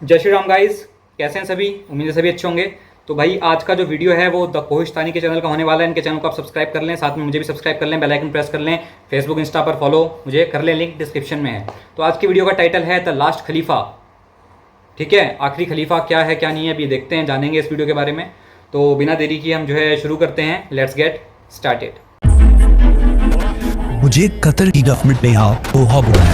जय श्री राम गाइस, कैसे हैं सभी। उम्मीद है सभी अच्छे होंगे। तो भाई आज का जो वीडियो है वो द कोहिस्तानी के चैनल का होने वाला है। इनके चैनल को आप सब्सक्राइब कर लें, साथ में मुझे भी सब्सक्राइब कर लें, बेल आइकन प्रेस कर लें, फेसबुक इंस्टा पर फॉलो मुझे कर लें, लिंक डिस्क्रिप्शन में है। तो आज की वीडियो का टाइटल है द लास्ट खलीफा। ठीक है, आखिरी खलीफा क्या है क्या नहीं है अभी देखते हैं, जानेंगे इस वीडियो के बारे में। तो बिना देरी की हम जो है शुरू करते हैं। Let's get started. मुझे कतर की गवर्नमेंट ने यहाँ ओहा बुलाया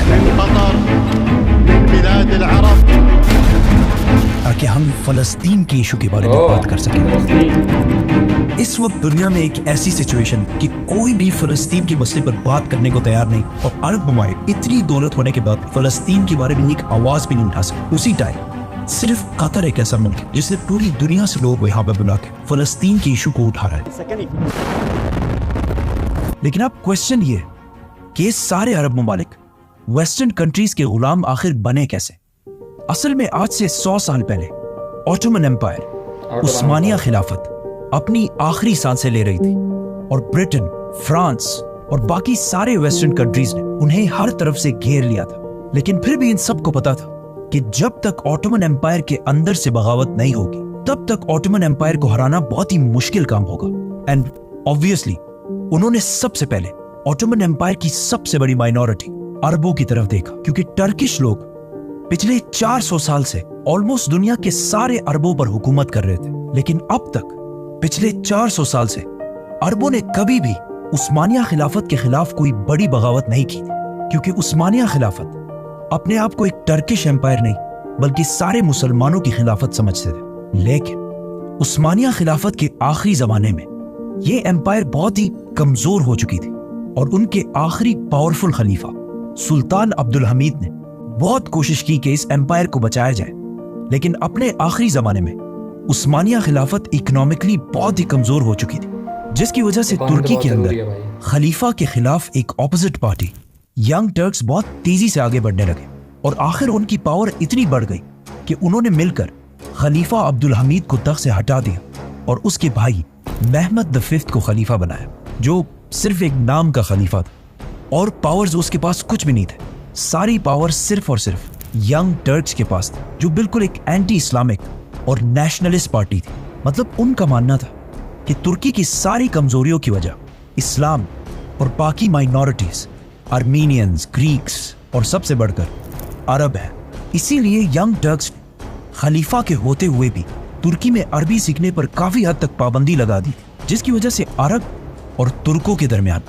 ताकि हम फलस्तीन के इशू के बारे में बात कर सकें। इस वक्त दुनिया में एक ऐसी सिचुएशन कि कोई भी फलस्तीन के मसले पर बात करने को तैयार नहीं, और अरब ममालिक इतनी दौलत होने के बाद फलस्तीन के बारे में एक आवाज भी नहीं उठा सकते। उसी टाइम सिर्फ कतर एक ऐसा मुल्क है जिसने पूरी दुनिया से लोग यहाँ पर बुला के फलस्तीन के इशू को उठा रहा है। लेकिन अब क्वेश्चन ये कि सारे अरब ममालिक वेस्टर्न कंट्रीज के गुलाम आखिर बने कैसे। असल में आज से 100 साल पहले ऑटोमन एम्पायर, उस्मानिया खिलाफत अपनी आखिरी सांसें ले रही थी, और ब्रिटेन, फ्रांस और बाकी सारे वेस्टर्न कंट्रीज ने उन्हें हर तरफ से घेर लिया था। लेकिन फिर भी इन सबको पता था कि जब तक ऑटोमन एम्पायर के अंदर से बगावत नहीं होगी तब तक ऑटोमन एम्पायर को हराना बहुत ही मुश्किल काम होगा। एंड ऑब्वियसली उन्होंने सबसे पहले ऑटोमन एम्पायर की सबसे बड़ी माइनॉरिटी अरबों की तरफ देखा, क्योंकि टर्किश लोग पिछले 400 साल से ऑलमोस्ट दुनिया के सारे अरबों पर हुकूमत कर रहे थे। लेकिन अब तक पिछले 400 साल से अरबों ने कभी भी उस्मानिया खिलाफत के खिलाफ कोई बड़ी बगावत नहीं की, क्योंकि उस्मानिया खिलाफत अपने आप को एक टर्किश एम्पायर नहीं बल्कि सारे मुसलमानों की खिलाफत समझते थे। लेकिन उस्मानिया खिलाफत के आखिरी जमाने में ये एम्पायर बहुत ही कमजोर हो चुकी थी, और उनके आखिरी पावरफुल खलीफा सुल्तान अब्दुल हमीद ने बहुत कोशिश की कि इस एम्पायर को बचाया जाए। लेकिन अपने आखिरी जमाने में उस्मानिया खिलाफत इकोनॉमिकली बहुत ही कमजोर हो चुकी थी, जिसकी वजह से तुर्की के अंदर खलीफा के खिलाफ एक ऑपोजिट पार्टी यंग टर्क्स बहुत तेजी से आगे बढ़ने लगे, और आखिर उनकी पावर इतनी बढ़ गई कि उन्होंने मिलकर खलीफा अब्दुल हमीद को तख्त से हटा दिया और उसके भाई महमद द फिफ्थ को खलीफा बनाया, जो सिर्फ एक नाम का खलीफा था, और पावर्स उसके पास कुछ भी नहीं थे। सारी पावर सिर्फ और सिर्फ यंग टर्क्स के पास थी, जो बिल्कुल एक एंटी इस्लामिक और नेशनलिस्ट पार्टी थी। मतलब उनका मानना था कि तुर्की की सारी कमजोरियों की वजह इस्लाम और बाकी माइनॉरिटीज, आर्मीनियंस, ग्रीक्स और सबसे बढ़कर अरब है। इसीलिए यंग टर्क्स ने खलीफा के होते हुए भी तुर्की में अरबी सीखने पर काफी हद तक पाबंदी लगा दी, जिसकी वजह से अरब और तुर्कों के दरमियान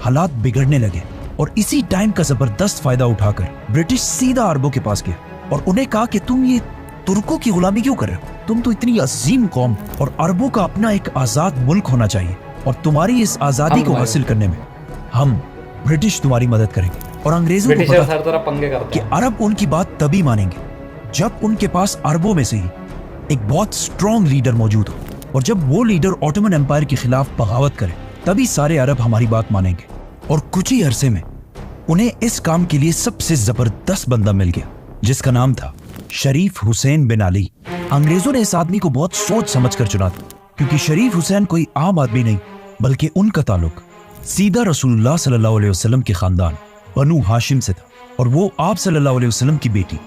हालात बिगड़ने लगे। और इसी टाइम का जबरदस्त फायदा उठाकर ब्रिटिश सीधा अरबों के पास गया और उन्हें कहा कि तुम ये तुर्कों की गुलामी क्यों कर रहे हो, तुम तो इतनी अजीम कौम, और अरबों का अपना एक आजाद मुल्क होना चाहिए, और तुम्हारी इस आजादी को हासिल करने में हम ब्रिटिश तुम्हारी मदद करेंगे। और अंग्रेजों को पता हर तरफ पंगे करते कि अरब उनकी बात तभी मानेंगे जब उनके पास अरबों में से ही एक बहुत स्ट्रॉन्ग लीडर मौजूद हो, और जब वो लीडर ऑटोमन एम्पायर के खिलाफ बगावत करे तभी सारे अरब हमारी बात मानेंगे। और कुछ ही अरसे में उन्हें इस काम के लिए सबसे जबरदस्त बंदा मिल गया, जिसका नाम था शरीफ हुसैन बिन अली। अंग्रेजों ने इस आदमी को बहुत सोच समझ कर चुना था, क्योंकि शरीफ हुसैन कोई आम आदमी नहीं बल्कि उनका ताल्लुक सीधा रसूलुल्लाह सल्लल्लाहु अलैहि वसल्लम के खानदान बनु हाशिम से था, और वो आप सल्लल्लाहु अलैहि वसल्लम की बेटी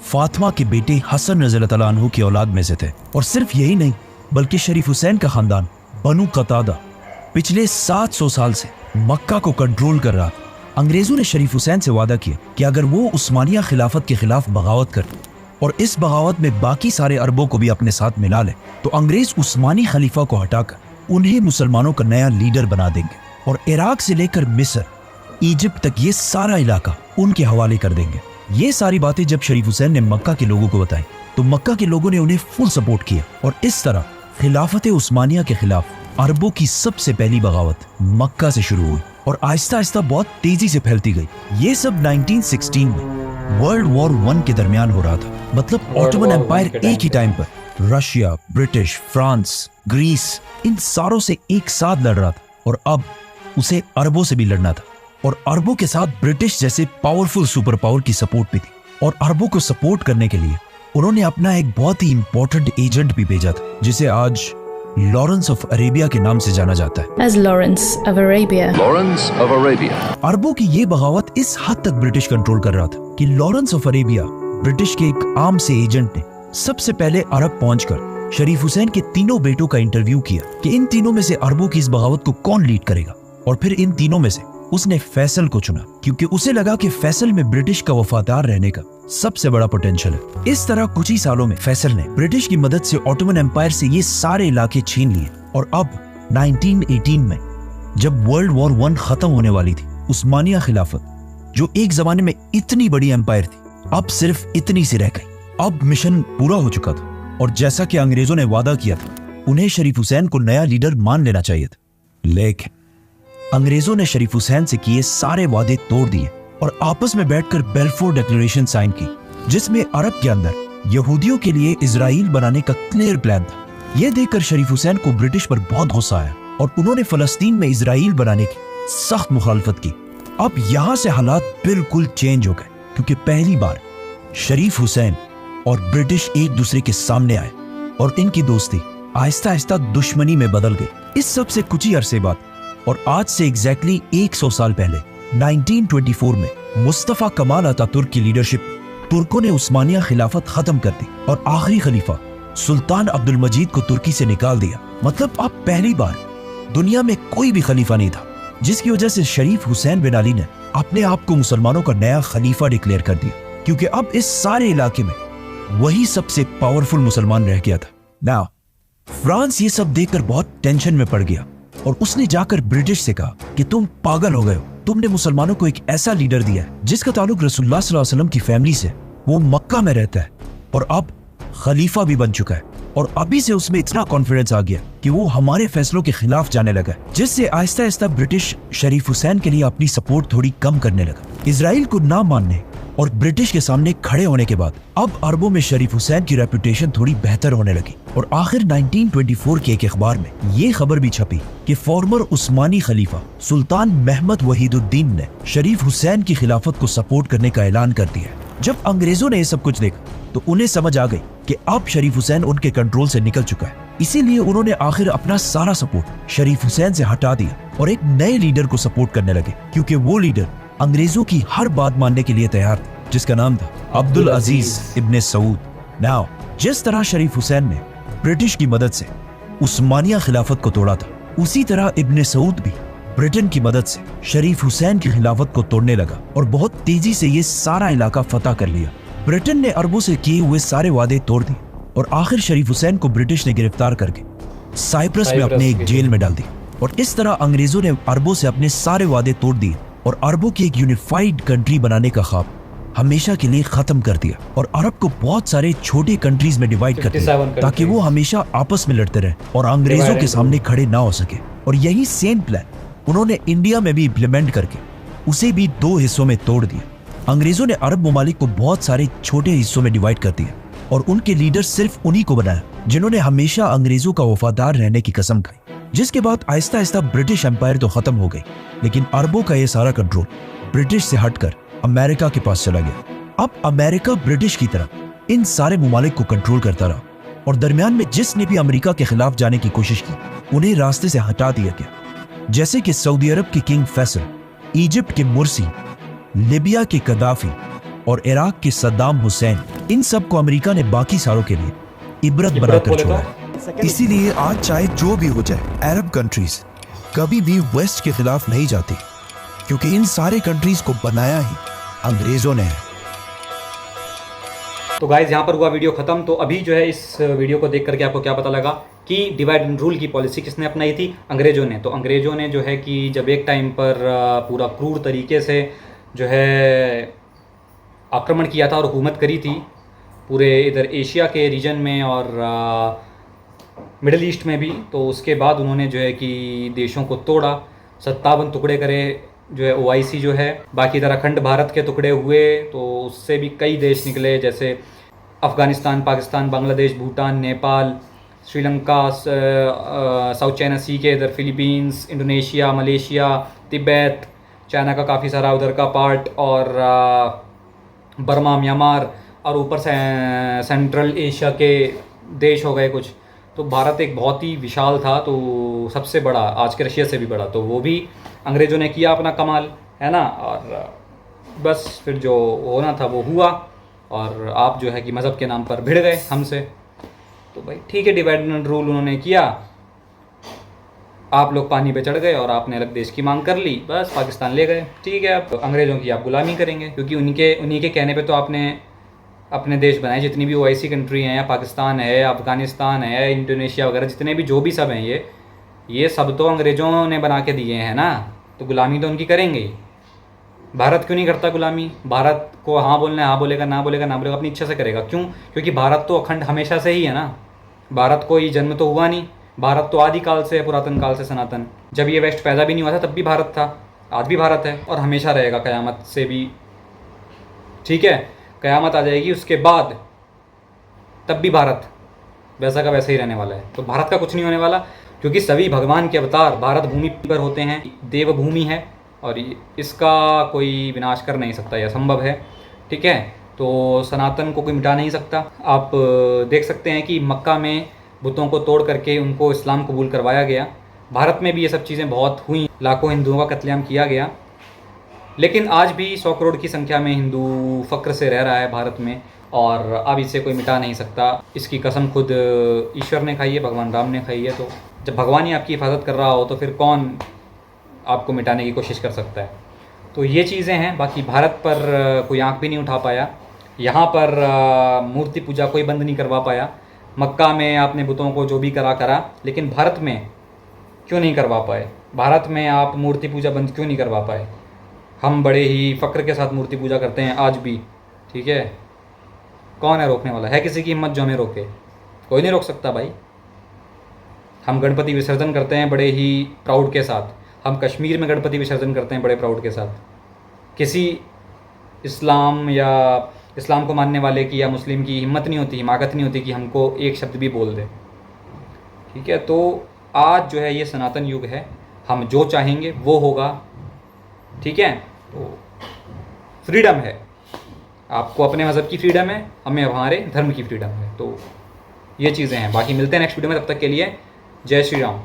फातिमा के बेटे हसन रज़ियल्लाहु तआला अन्हु की औलाद में से थे। और सिर्फ यही नहीं बल्कि शरीफ हुसैन का खानदान बनु कतादा पिछले 700 साल से मक्का को कंट्रोल कर रहा था। अंग्रेजों ने शरीफ हुसैन से वादा किया कि अगर वो उस्मानिया खिलाफत के खिलाफ बगावत करे और इस बगावत में बाकी सारे अरबों को भी अपने साथ मिला ले, तो अंग्रेज उस्मानी खलीफा को हटाकर उन्हें मुसलमानों का नया लीडर बना देंगे, और इराक से लेकर मिस्र, इजिप्ट तक ये सारा इलाका उनके हवाले कर देंगे। ये सारी बातें जब शरीफ हुसैन ने मक्का के लोगों को बताई तो मक्का के लोगों ने उन्हें फुल सपोर्ट किया, और इस तरह खिलाफत उस्मानिया के खिलाफ अरबों की सबसे पहली बगावत मक्का से शुरू हुई, और आहिस्ता आहिस्ता बहुत तेजी से फैलती गई। ये सब 1916 में वर्ल्ड वॉर 1 के दरमियान हो रहा था। मतलब ऑटोमन एम्पायर एक ही टाइम पर रशिया, ब्रिटिश, फ्रांस, ग्रीस, इन सारों से एक साथ लड़ रहा था, और अब उसे अरबों से भी लड़ना था, और अरबों के साथ ब्रिटिश जैसे पावरफुल सुपर पावर की सपोर्ट भी थी। और अरबों को सपोर्ट करने के लिए उन्होंने अपना एक बहुत ही इंपॉर्टेंट एजेंट भी भेजा था, जिसे आज लॉरेंस ऑफ अरेबिया के नाम से जाना जाता है। As Lawrence of Arabia. Lawrence of Arabia. अरबों की ये बगावत इस हद तक ब्रिटिश कंट्रोल कर रहा था कि लॉरेंस ऑफ अरेबिया ब्रिटिश के एक आर्म से एजेंट ने सबसे पहले अरब पहुंचकर शरीफ हुसैन के तीनों बेटों का इंटरव्यू किया कि इन तीनों में से अरबों की इस बगावत को कौन लीड करेगा, और फिर इन तीनों में से उसने फैसल को चुना क्योंकि उसे लगा कि फैसल में ब्रिटिश का वफादार रहने का सबसे बड़ा पोटेंशियल है। इस तरह कुछ ही सालों में फैसल ने ब्रिटिश की मदद से ऑटोमन एम्पायर से ये सारे इलाके छीन लिए, और अब 1918 में जब वर्ल्ड वॉर 1 खत्म होने वाली थी, उस्मानिया खिलाफत जो एक जमाने में इतनी बड़ी एम्पायर थी, अब सिर्फ इतनी सी रह गई। अब मिशन पूरा हो चुका था, और जैसा कि अंग्रेजों ने वादा किया था, उन्हें शरीफ हुसैन को नया लीडर मान लेना चाहिए था। लेकिन अंग्रेजों ने शरीफ हुसैन से किए सारे वादे तोड़ दिए और आपस में बैठकर बेल्फोर डिक्लेरेशन साइन की, जिसमें अरब के अंदर यहूदियों के लिए इजराइल बनाने का क्लियर प्लान था। यह देखकर शरीफ हुसैन को ब्रिटिश पर बहुत गुस्सा आया और उन्होंने फलस्तीन में इजराइल बनाने की सख्त मुखालफत की। अब यहां से हालात बिल्कुल चेंज हो गए, क्योंकि पहली बार शरीफ हुसैन और ब्रिटिश एक दूसरे के सामने आए और इनकी दोस्ती आहिस्ता आहिस्ता दुश्मनी में बदल गई। इस सब से कुछ ही अरसे बाद और आज से एग्जैक्टली 100 साल पहले 1924 में मुस्तफा कमाल अतातुर्क की लीडरशिप तुर्कों ने उस्मानिया खिलाफत खत्म कर दी और आखिरी खलीफा सुल्तान अब्दुल मजीद को तुर्की से निकाल दिया। मतलब अब पहली बार दुनिया में कोई भी खलीफा नहीं था, जिसकी वजह से शरीफ हुसैन बिन अली ने अपने आप को मुसलमानों का नया खलीफा डिक्लेयर कर दिया, क्योंकि अब इस सारे इलाके में वही सबसे पावरफुल मुसलमान रह गया था। नाउ फ्रांस ये सब देखकर बहुत टेंशन में पड़ गया और उसने जाकर ब्रिटिश से कहा कि तुम पागल हो गए हो, तुमने मुसलमानों को एक ऐसा लीडर दिया है जिसका ताल्लुक रसूलुल्लाह सल्लल्लाहु अलैहि वसल्लम की फैमिली से, वो मक्का में रहता है और अब खलीफा भी बन चुका है, और अभी से उसमें इतना कॉन्फिडेंस आ गया कि वो हमारे फैसलों के खिलाफ जाने लगा, जिससे आहिस्ता आहिस्ता ब्रिटिश शरीफ हुसैन के लिए अपनी सपोर्ट थोड़ी कम करने लगा। इजराइल को ना मानने और ब्रिटिश के सामने खड़े होने के बाद अब अरबों में शरीफ हुसैन की रेपुटेशन थोड़ी बेहतर होने लगी, और आखिर 1924 के एक अखबार में ये खबर भी छपी कि फॉर्मर उस्मानी खलीफा सुल्तान महमद वहीदुद्दीन ने शरीफ हुसैन की खिलाफत को सपोर्ट करने का ऐलान कर दिया। जब अंग्रेजों ने ये सब कुछ देखा तो उन्हें समझ आ गई कि अब शरीफ हुसैन उनके कंट्रोल से निकल चुका है, इसीलिए उन्होंने आखिर अपना सारा सपोर्ट शरीफ हुसैन से हटा दिया और एक नए लीडर को सपोर्ट करने लगे, क्योंकि वो लीडर अंग्रेजों की हर बात मानने के लिए तैयार था, जिसका नाम था अब्दुल अजीज इब्ने सऊद। नाउ जिस तरह शरीफ हुसैन ने ब्रिटिश की मदद से उस्मानिया खिलाफत को तोड़ा था, उसी तरह इब्ने सऊद भी ब्रिटेन की मदद से शरीफ हुसैन की खिलाफत को तोड़ने लगा और बहुत तेजी से ये सारा इलाका फतह कर लिया। ब्रिटेन ने अरबों से किए हुए सारे वादे तोड़ दिए और आखिर शरीफ हुसैन को ब्रिटिश ने गिरफ्तार करके साइप्रस में अपने एक जेल में डाल दिया, और इस तरह अंग्रेजों ने अरबों से अपने सारे वादे तोड़ दिए और अरबों की एक यूनिफाइड कंट्री बनाने का ख्वाब हमेशा के लिए खत्म कर दिया, और अरब को बहुत सारे छोटे कंट्रीज में डिवाइड कर दिया ताकि वो हमेशा आपस में लड़ते रहे और अंग्रेजों के सामने खड़े ना हो सके। और यही सेम प्लान उन्होंने इंडिया में भी इम्प्लीमेंट करके उसे भी 2 हिस्सों में तोड़ दिया। अंग्रेजों ने अरब ममालिक को बहुत सारे छोटे हिस्सों में डिवाइड कर दिया और उनके लीडर सिर्फ उन्हीं को बनाया जिन्होंने हमेशा अंग्रेजों का वफादार रहने की कसम खाई, जिसके बाद आहिस्ता आहिस्ता ब्रिटिश एम्पायर तो खत्म हो गई, लेकिन अरबों का ये सारा कंट्रोल ब्रिटिश से हटकर अमेरिका के पास चला गया। अब अमेरिका ब्रिटिश की तरह इन सारे ममालिक को कंट्रोल करता रहा, और दरमियान में जिसने भी अमेरिका के खिलाफ जाने की कोशिश की उन्हें रास्ते से हटा दिया गया, जैसे कि सऊदी अरब के किंग फैसल, इजिप्ट के मुर्सी, लिबिया के कदाफी और इराक के सद्दाम हुसैन। इन सब को अमेरिका ने बाकी सारों के लिए इबरत बनाकर छोड़ा है। इसीलिए आज चाहे जो भी हो जाए, अरब कंट्रीज कभी भी वेस्ट के खिलाफ नहीं जाती, क्योंकि इन सारे कंट्रीज को बनाया ही अंग्रेजों ने है। तो गाइज यहाँ पर हुआ वीडियो खत्म। तो अभी जो है इस वीडियो को देख करके आपको क्या पता लगा कि डिवाइड एंड रूल की पॉलिसी किसने अपनाई थी? अंग्रेजों ने। तो अंग्रेजों ने जो है कि जब एक टाइम पर पूरा क्रूर तरीके से जो है आक्रमण किया था और हुकूमत करी थी पूरे इधर एशिया के रीजन में और मिडिल ईस्ट में भी, तो उसके बाद उन्होंने जो है कि देशों को तोड़ा, 57 टुकड़े करे जो है OIC जो है। बाकी इधर अखंड भारत के टुकड़े हुए तो उससे भी कई देश निकले, जैसे अफ़गानिस्तान, पाकिस्तान, बांग्लादेश, भूटान, नेपाल, श्रीलंका, साउथ चाइना सी के इधर Philippines, Indonesia, Malaysia, Tibet, China का काफ़ी सारा उधर का पार्ट, और बर्मा, म्यांमार, और ऊपर से सेंट्रल एशिया के देश हो गए कुछ। तो भारत एक बहुत ही विशाल था, तो सबसे बड़ा, आज के रशिया से भी बड़ा। तो वो भी अंग्रेज़ों ने किया अपना कमाल, है ना। और बस फिर जो होना था वो हुआ, और आप जो है कि मज़हब के नाम पर भिड़ गए हमसे। तो भाई ठीक है, डिवाइड एंड रूल उन्होंने किया, आप लोग पानी पे चढ़ गए और आपने अलग देश की मांग कर ली, बस पाकिस्तान ले गए। ठीक है, अब अंग्रेज़ों की आप गुलामी करेंगे, क्योंकि उन्हीं के कहने पे तो आपने अपने देश बनाए। जितनी भी ओआईसी कंट्री हैं, या पाकिस्तान है, अफ़गानिस्तान है, इंडोनेशिया वगैरह, जितने भी जो भी सब हैं, ये सब तो अंग्रेज़ों ने बना के दिए हैं ना, तो गुलामी तो उनकी करेंगे ही। भारत क्यों नहीं करता गुलामी? भारत को हाँ बोलना है हाँ बोलेगा, ना बोलेगा ना बोलेगा, अपनी इच्छा से करेगा। क्यों? क्योंकि भारत तो अखंड हमेशा से ही है ना, भारत को ये जन्म तो हुआ नहीं, भारत तो आदिकाल से है, पुरातन काल से, सनातन। जब ये वेस्ट पैदा भी नहीं हुआ था तब भी भारत था, आज भी भारत है और हमेशा रहेगा क़यामत से भी। ठीक है, क़यामत आ जाएगी उसके बाद, तब भी भारत वैसा का वैसा ही रहने वाला है। तो भारत का कुछ नहीं होने वाला, क्योंकि सभी भगवान के अवतार भारत भूमि पर होते हैं। देवभूमि है और इसका कोई विनाश कर नहीं सकता, यह संभव है। ठीक है, तो सनातन को कोई मिटा नहीं सकता। आप देख सकते हैं कि मक्का में बुतों को तोड़ करके उनको इस्लाम कबूल करवाया गया। भारत में भी ये सब चीज़ें बहुत हुई, लाखों हिंदुओं का कत्लेआम किया गया, लेकिन आज भी 100 करोड़ की संख्या में हिंदू फ़क्र से रह रहा है भारत में, और अब इसे कोई मिटा नहीं सकता। इसकी कसम खुद ईश्वर ने खाई है, भगवान राम ने खाई है। तो जब भगवान ही आपकी हिफाजत कर रहा हो तो फिर कौन आपको मिटाने की कोशिश कर सकता है? तो ये चीज़ें हैं। बाकी भारत पर कोई आंख भी नहीं उठा पाया, यहाँ पर मूर्ति पूजा कोई बंद नहीं करवा पाया। मक्का में आपने बुतों को जो भी करा, लेकिन भारत में क्यों नहीं करवा पाए? भारत में आप मूर्ति पूजा बंद क्यों नहीं करवा पाए? हम बड़े ही फ़क्र के साथ मूर्ति पूजा करते हैं आज भी। ठीक है, कौन है रोकने वाला? है किसी की हिम्मत जो हमें रोके? कोई नहीं रोक सकता भाई। हम गणपति विसर्जन करते हैं बड़े ही प्राउड के साथ, हम कश्मीर में गणपति विसर्जन करते हैं बड़े प्राउड के साथ। किसी इस्लाम को मानने वाले की या मुस्लिम की हिम्मत नहीं होती, हिमाकत नहीं होती कि हमको एक शब्द भी बोल दे। ठीक है, तो आज जो है ये सनातन युग है, हम जो चाहेंगे वो होगा। ठीक है, तो फ्रीडम है, आपको अपने मज़हब की फ्रीडम है, हमें हमारे धर्म की फ्रीडम है। तो ये चीज़ें हैं। बाकी मिलते हैं नेक्स्ट वीडियो में, तब तक के लिए जय श्री राम।